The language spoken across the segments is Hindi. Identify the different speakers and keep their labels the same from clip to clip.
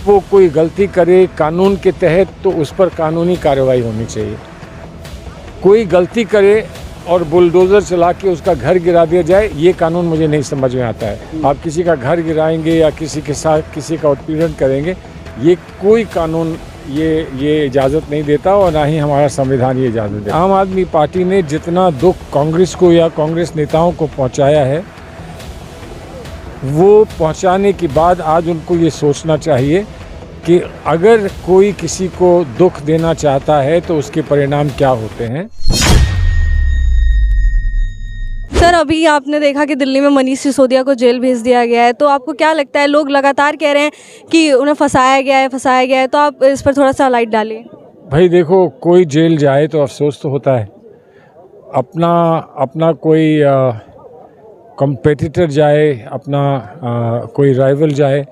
Speaker 1: वो कोई गलती करे कानून के तहत तो उस पर कानूनी कार्रवाई होनी चाहिए। कोई गलती करे और बुलडोज़र चला के उसका घर गिरा दिया जाए, ये कानून मुझे नहीं समझ में आता है। आप किसी का घर गिराएंगे या किसी के साथ किसी का उत्पीड़न करेंगे, ये कोई कानून ये इजाज़त नहीं देता और ना ही हमारा संविधान ये इजाज़त देता। आम आदमी पार्टी ने जितना दुख कांग्रेस को या कांग्रेस नेताओं को पहुंचाया है, वो पहुंचाने के बाद आज उनको ये सोचना चाहिए कि अगर कोई किसी को दुख देना चाहता है तो उसके परिणाम क्या होते हैं।
Speaker 2: सर, अभी आपने देखा कि दिल्ली में मनीष सिसोदिया को जेल भेज दिया गया है, तो आपको क्या लगता है? लोग लगातार कह रहे हैं कि उन्हें फंसाया गया है, तो आप इस पर थोड़ा सा लाइट डालिए। भाई
Speaker 1: देखो, कोई जेल जाए तो अफसोस तो होता है। अपना कोई कंपेटिटर जाए, अपना कोई राइवल जाए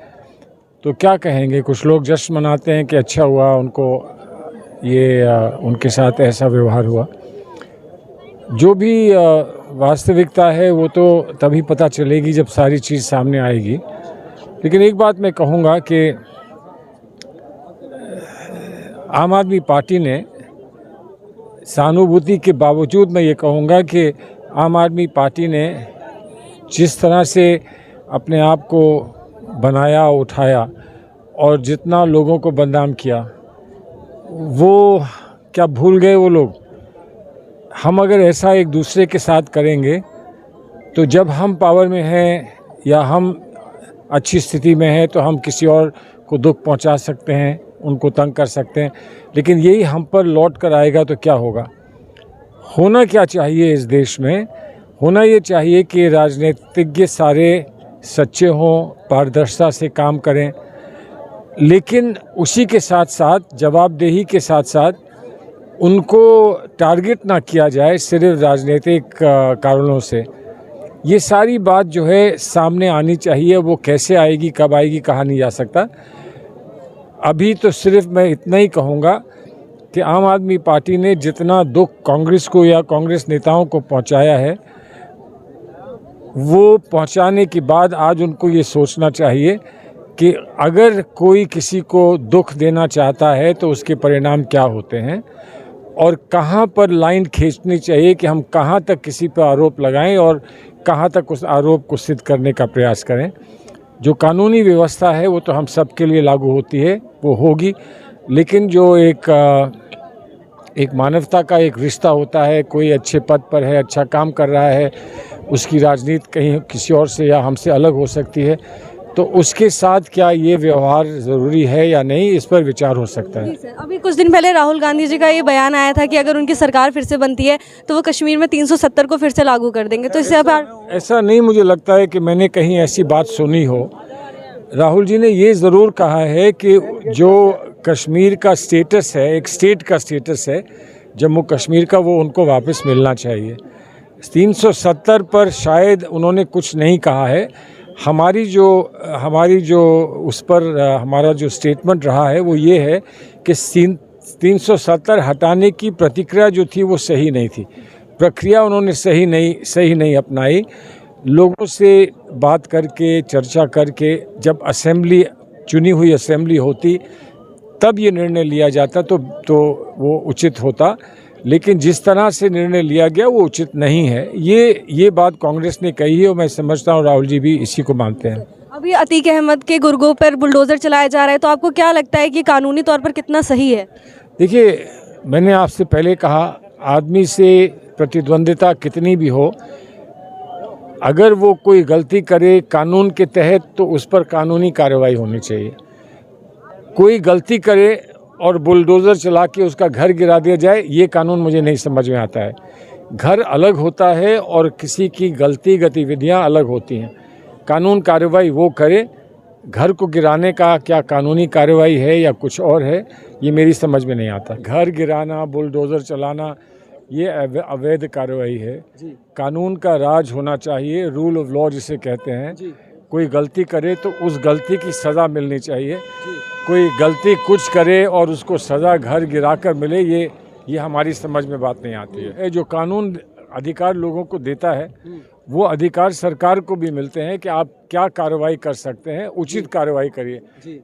Speaker 1: तो क्या कहेंगे। कुछ लोग जश्न मनाते हैं कि अच्छा हुआ उनको उनके साथ ऐसा व्यवहार हुआ। जो भी वास्तविकता है वो तो तभी पता चलेगी जब सारी चीज़ सामने आएगी। लेकिन एक बात मैं कहूँगा कि आम आदमी पार्टी ने सहानुभूति के बावजूद मैं ये कहूँगा कि आम आदमी पार्टी ने जिस तरह से अपने आप को बनाया उठाया और जितना लोगों को बदनाम किया, वो क्या भूल गए वो लोग? हम अगर ऐसा एक दूसरे के साथ करेंगे तो जब हम पावर में हैं या हम अच्छी स्थिति में हैं तो हम किसी और को दुख पहुंचा सकते हैं, उनको तंग कर सकते हैं, लेकिन यही हम पर लौट कर आएगा तो क्या होगा? होना क्या चाहिए इस देश में? होना ये चाहिए कि राजनीतिज्ञ सारे सच्चे हों, पारदर्शिता से काम करें, लेकिन उसी के साथ साथ जवाबदेही के साथ साथ उनको टारगेट ना किया जाए सिर्फ राजनीतिक कारणों से। ये सारी बात जो है सामने आनी चाहिए। वो कैसे आएगी, कब आएगी, कहा नहीं जा सकता। अभी तो सिर्फ मैं इतना ही कहूँगा कि आम आदमी पार्टी ने जितना दुख कांग्रेस को या कांग्रेस नेताओं को पहुँचाया है, वो पहुँचाने के बाद आज उनको ये सोचना चाहिए कि अगर कोई किसी को दुख देना चाहता है तो उसके परिणाम क्या होते हैं और कहाँ पर लाइन खींचनी चाहिए कि हम कहाँ तक किसी पर आरोप लगाएं और कहाँ तक उस आरोप को सिद्ध करने का प्रयास करें। जो कानूनी व्यवस्था है वो तो हम सब के लिए लागू होती है, वो होगी, लेकिन जो एक मानवता का एक रिश्ता होता है, कोई अच्छे पद पर है, अच्छा काम कर रहा है, उसकी राजनीति कहीं किसी और से या हमसे अलग हो सकती है, तो उसके साथ क्या ये व्यवहार ज़रूरी है या नहीं, इस पर विचार हो सकता है।
Speaker 2: अभी कुछ दिन पहले राहुल गांधी जी का ये बयान आया था कि अगर उनकी सरकार फिर से बनती है तो वो कश्मीर में 370 को फिर से लागू कर देंगे, तो इससे
Speaker 1: ऐसा नहीं मुझे लगता है कि मैंने कहीं ऐसी बात सुनी हो। राहुल जी ने ये ज़रूर कहा है कि जो कश्मीर का स्टेटस है, एक स्टेट का स्टेटस है जम्मू कश्मीर का, वो उनको वापस मिलना चाहिए। 370 पर शायद उन्होंने कुछ नहीं कहा है। हमारी जो उस पर हमारा जो स्टेटमेंट रहा है वो ये है कि 370 हटाने की प्रतिक्रिया जो थी वो सही नहीं थी, प्रक्रिया उन्होंने सही नहीं अपनाई। लोगों से बात करके, चर्चा करके, जब असेंबली चुनी हुई असेंबली होती तब ये निर्णय लिया जाता तो वो उचित होता, लेकिन जिस तरह से निर्णय लिया गया वो उचित नहीं है। ये बात कांग्रेस ने कही है और मैं समझता हूँ राहुल जी भी इसी को मानते हैं।
Speaker 2: अभी अतीक अहमद के गुर्गों पर बुलडोज़र चलाया जा रहा है, तो आपको क्या लगता है कि कानूनी तौर पर कितना सही है?
Speaker 1: देखिए, मैंने आपसे पहले कहा, आदमी से प्रतिद्वंदिता कितनी भी हो, अगर वो कोई गलती करे कानून के तहत तो उस पर कानूनी कार्रवाई होनी चाहिए। कोई गलती करे और बुलडोज़र चला के उसका घर गिरा दिया जाए, ये कानून मुझे नहीं समझ में आता है। घर अलग होता है और किसी की गतिविधियां अलग होती हैं। कानून कार्रवाई वो करे, घर को गिराने का क्या कानूनी कार्रवाई है या कुछ और है, ये मेरी समझ में नहीं आता। घर गिराना, बुलडोज़र चलाना, ये अवैध कार्रवाई है। कानून का राज होना चाहिए, रूल ऑफ लॉ जिसे कहते हैं। कोई गलती करे तो उस गलती की सज़ा मिलनी चाहिए। कोई गलती कुछ करे और उसको सज़ा घर गिराकर मिले, ये हमारी समझ में बात नहीं आती है। जो कानून अधिकार लोगों को देता है वो अधिकार सरकार को भी मिलते हैं कि आप क्या कार्रवाई कर सकते हैं, उचित कार्रवाई करिए,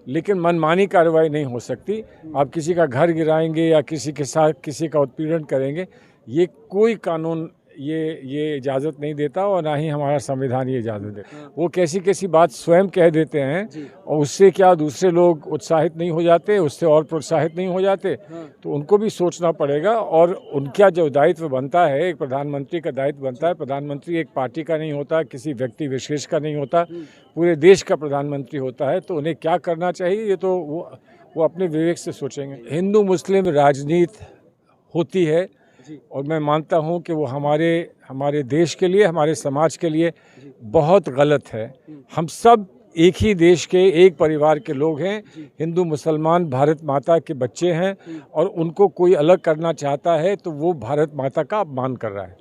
Speaker 1: लेकिन मनमानी कार्रवाई नहीं हो सकती। आप किसी का घर गिराएंगे या किसी के साथ किसी का उत्पीड़न करेंगे, ये कोई कानून ये इजाज़त नहीं देता और ना ही हमारा संविधान ये इजाज़त देता। वो कैसी कैसी बात स्वयं कह देते हैं और उससे क्या दूसरे लोग उत्साहित नहीं हो जाते, उससे और प्रोत्साहित नहीं हो जाते, तो उनको भी सोचना पड़ेगा। और उनका जो दायित्व बनता है, एक प्रधानमंत्री का दायित्व बनता है। प्रधानमंत्री एक पार्टी का नहीं होता, किसी व्यक्ति विशेष का नहीं होता, पूरे देश का प्रधानमंत्री होता है। तो उन्हें क्या करना चाहिए ये तो वो अपने विवेक से सोचेंगे। हिंदू मुस्लिम राजनीति होती है और मैं मानता हूं कि वो हमारे देश के लिए, हमारे समाज के लिए बहुत गलत है। हम सब एक ही देश के, एक परिवार के लोग हैं। हिंदू मुसलमान भारत माता के बच्चे हैं और उनको कोई अलग करना चाहता है तो वो भारत माता का अपमान कर रहा है।